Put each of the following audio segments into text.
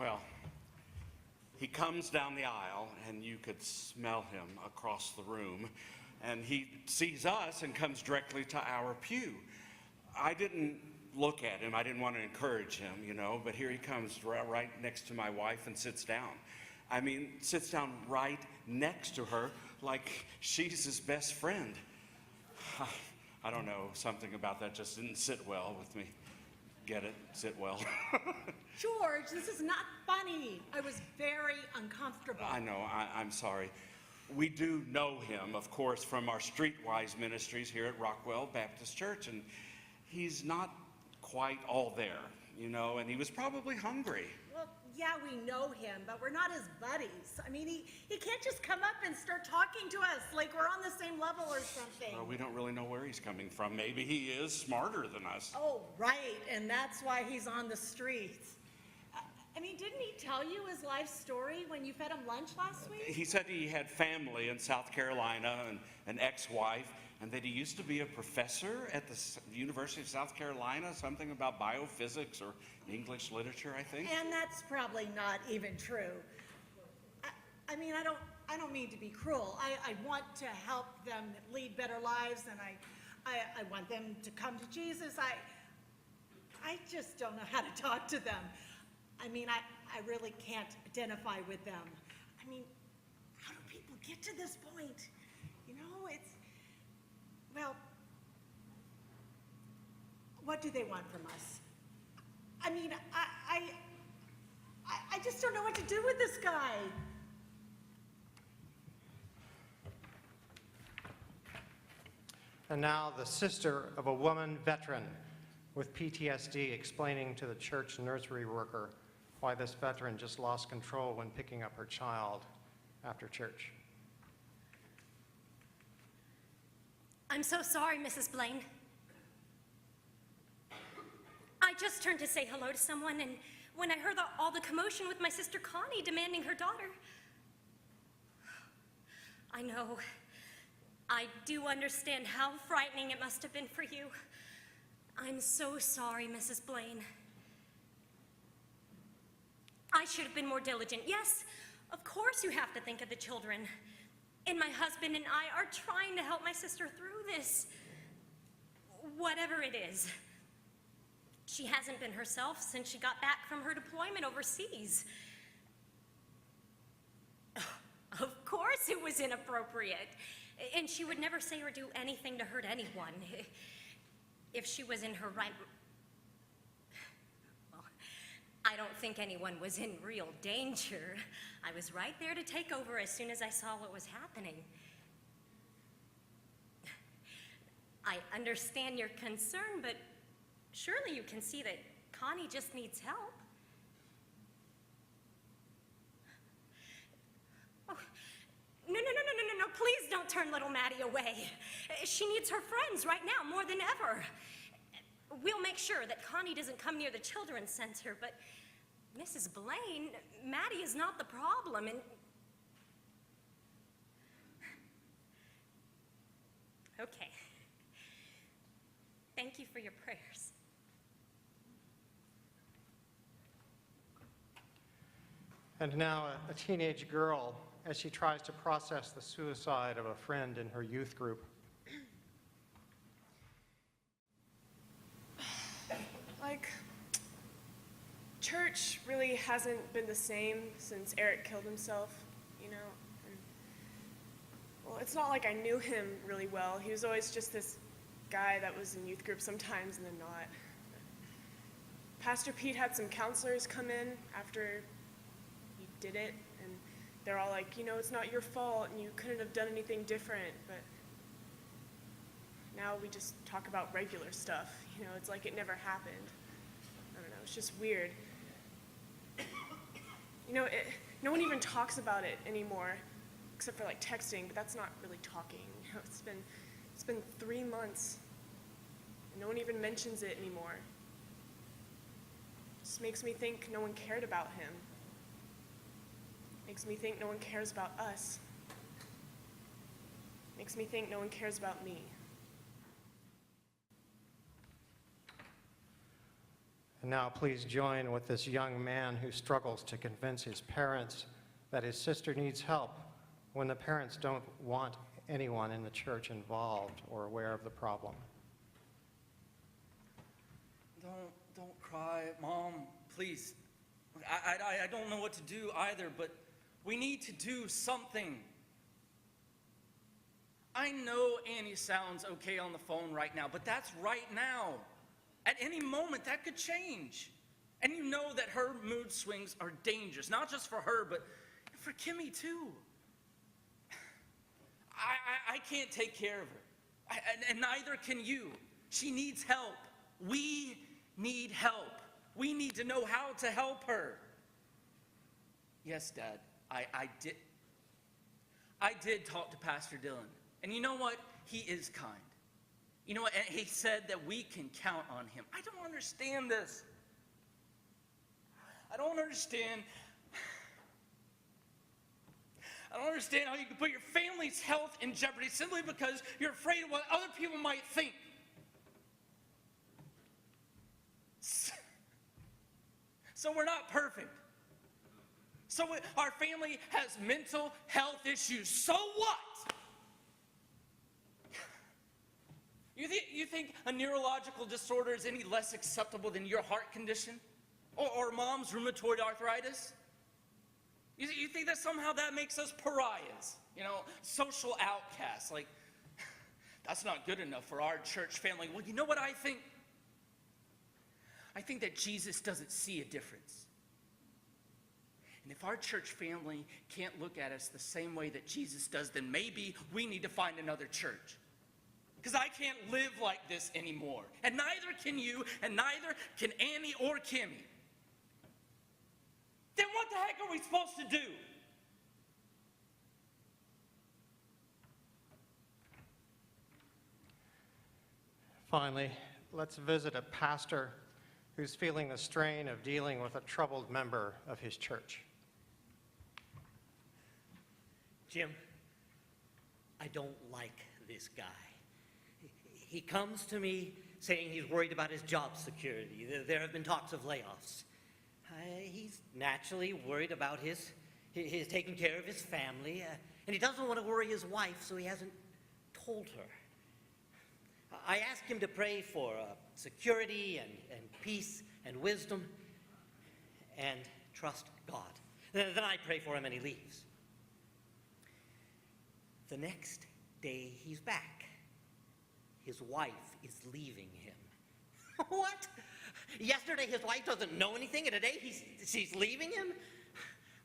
Well, he comes down the aisle, and you could smell him across the room, and he sees us and comes directly to our pew. I didn't look at him. I didn't want to encourage him, but here he comes right next to my wife and sits down. I mean, sits down right next to her like she's his best friend. I don't know, something about that just didn't sit well with me. Get it? Sit well. George, this is not funny. I was very uncomfortable. I know, I'm sorry. We do know him, of course, from our streetwise ministries here at Rockwell Baptist Church, and he's not quite all there, and he was probably hungry. Well, yeah, we know him, but we're not his buddies. I mean, he can't just come up and start talking to us like we're on the same level or something. Well, we don't really know where he's coming from. Maybe he is smarter than us. Oh, right, and that's why he's on the streets. I mean, didn't he tell you his life story when you fed him lunch last week? He said he had family in South Carolina and an ex-wife, and that he used to be a professor at the University of South Carolina, something about biophysics or English literature, I think. And that's probably not even true. I mean, I don't mean to be cruel. I want to help them lead better lives, and I want them to come to Jesus. I just don't know how to talk to them. I mean, I really can't identify with them. I mean, how do people get to this point? Well, what do they want from us? I mean, I just don't know what to do with this guy. And now the sister of a woman veteran with PTSD explaining to the church nursery worker why this veteran just lost control when picking up her child after church. I'm so sorry, Mrs. Blaine. I just turned to say hello to someone, and when I heard all the commotion with my sister Connie demanding her daughter, I know. I do understand how frightening it must have been for you. I'm so sorry, Mrs. Blaine. I should have been more diligent. Yes, of course you have to think of the children. And my husband and I are trying to help my sister through this, whatever it is. She hasn't been herself since she got back from her deployment overseas. Of course it was inappropriate. And she would never say or do anything to hurt anyone. If she was in her right... Well, I don't think anyone was in real danger. I was right there to take over as soon as I saw what was happening. I understand your concern, but surely you can see that Connie just needs help. Oh, no, please don't turn little Maddie away. She needs her friends right now more than ever. We'll make sure that Connie doesn't come near the children's center, but Mrs. Blaine, Maddie is not the problem, and... Okay. Thank you for your prayers. And now a teenage girl as she tries to process the suicide of a friend in her youth group. Church really hasn't been the same since Eric killed himself, And, well, it's not like I knew him really well. He was always just this guy that was in youth group sometimes and then not. Pastor Pete had some counselors come in after he did it, and they're all like, it's not your fault and you couldn't have done anything different, but now we just talk about regular stuff. It's like it never happened. I don't know, it's just weird. No one even talks about it anymore, except for texting, but that's not really talking. It's been 3 months, and no one even mentions it anymore. It just makes me think no one cared about him. Makes me think no one cares about us. Makes me think no one cares about me. And now please join with this young man who struggles to convince his parents that his sister needs help when the parents don't want anyone in the church involved or aware of the problem. Don't cry, Mom, please. I don't know what to do either, but we need to do something. I know Annie sounds okay on the phone right now, but that's right now. At any moment, that could change. And you know that her mood swings are dangerous, not just for her, but for Kimmy too. I can't take care of her, and neither can you. She needs help. We need help. We need to know how to help her. Yes, Dad, I did talk to Pastor Dylan. And you know what? He is kind. You know what? And he said that we can count on him. I don't understand this. I don't understand how you can put your family's health in jeopardy simply because you're afraid of what other people might think. So we're not perfect. So our family has mental health issues. So what? You think a neurological disorder is any less acceptable than your heart condition? Or Mom's rheumatoid arthritis? You think that somehow that makes us pariahs? You know, social outcasts. Like, that's not good enough for our church family. Well, you know what I think? I think that Jesus doesn't see a difference. And if our church family can't look at us the same way that Jesus does, then maybe we need to find another church. Because I can't live like this anymore. And neither can you, and neither can Annie or Kimmy. Then what the heck are we supposed to do? Finally, let's visit a pastor who's feeling the strain of dealing with a troubled member of his church. Jim, I don't like this guy. He comes to me saying he's worried about his job security. There have been talks of layoffs. He's naturally worried about his taking care of his family, and he doesn't want to worry his wife, so he hasn't told her. I asked him to pray for security and peace and wisdom and trust God. Then I pray for him and he leaves. The next day he's back. His wife is leaving him. What? Yesterday his wife doesn't know anything, and today she's leaving him?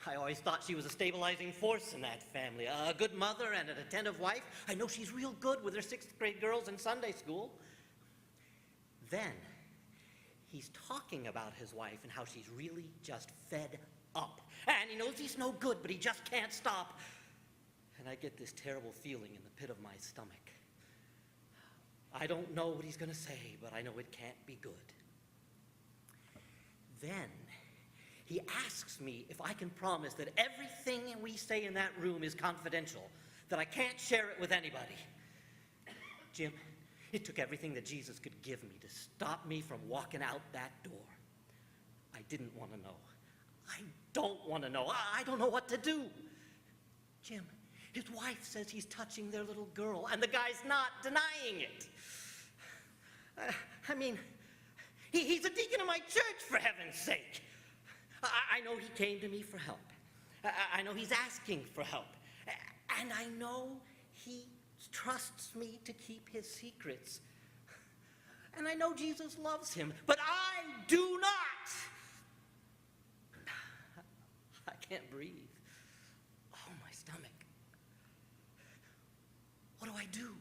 I always thought she was a stabilizing force in that family, a good mother and an attentive wife. I know she's real good with her 6th grade girls in Sunday school. Then he's talking about his wife and how she's really just fed up. And he knows he's no good, but he just can't stop. And I get this terrible feeling in the pit of my stomach. I don't know what he's going to say, but I know it can't be good. Then he asks me if I can promise that everything we say in that room is confidential, that I can't share it with anybody. Jim, it took everything that Jesus could give me to stop me from walking out that door. I didn't want to know. I don't want to know. I don't know what to do. Jim, his wife says he's touching their little girl, and the guy's not denying it. He's a deacon in my church, for heaven's sake. I know he came to me for help. I know he's asking for help. And I know he trusts me to keep his secrets. And I know Jesus loves him, but I do not. I can't breathe. Oh, my stomach. What do I do?